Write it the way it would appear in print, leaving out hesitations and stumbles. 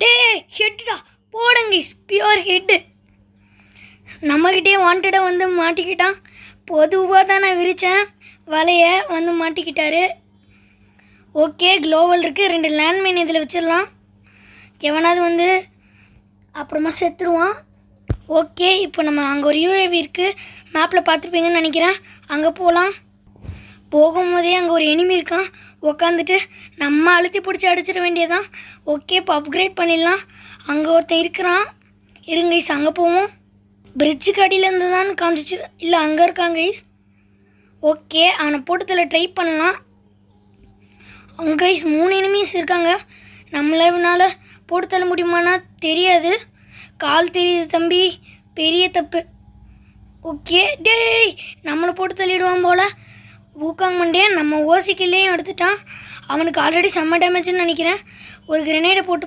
டேய் ஹெட்டுடா போடுங்க pure head. நம்மக்கிட்டே வாண்டடாக வந்து மாட்டிக்கிட்டான். பொதுவாக தான் நான் விரித்தேன் வலையை, வந்து மாட்டிக்கிட்டாரு. ஓகே, க்ளோவல் இருக்குது, 2 லேண்ட்மைன் இதில் வச்சிடலாம். எவனாவது வந்து அப்புறமா செத்துருவான். ஓகே, இப்போ நம்ம அங்கே ஒரு யூஏவி இருக்குது, மேப்பில் பார்த்துருப்பீங்கன்னு நினைக்கிறேன். அங்கே போகலாம். போகும்போதே அங்கே ஒரு எனிமி இருக்கான். உக்காந்துட்டு நம்ம அழுத்தி பிடிச்சி அடிச்சிட வேண்டியதான். ஓகே, இப்போ அப்கிரேட் பண்ணிடலாம். அங்கே ஒருத்தன் இருக்கிறான். இருங்க கைஸ், அங்கே போவோம். பிரிட்ஜுக்கு அடியிலேருந்து தான் காமிச்சிச்சு. இல்லை, அங்கே இருக்காங்க கைஸ். ஓகே, அவனை போட்டதில் ட்ரை பண்ணலாம். அங்கே கைஸ் 3 எனிமீஸ் இருக்காங்க. நம்மளால போட்டு தள்ள முடியுமானா தெரியாது. கால் தெரியுது தம்பி, பெரிய தப்பு. ஓகே, டேய் நம்மளை போட்டு தள்ளிடுவான் போல். ஊக்காங் மண்டே நம்ம ஓசிக்கில்லையும் எடுத்துட்டான். அவனுக்கு ஆல்ரெடி செம்ம டேமேஜ்னு நினைக்கிறேன். ஒரு கிரெனேடை போட்டு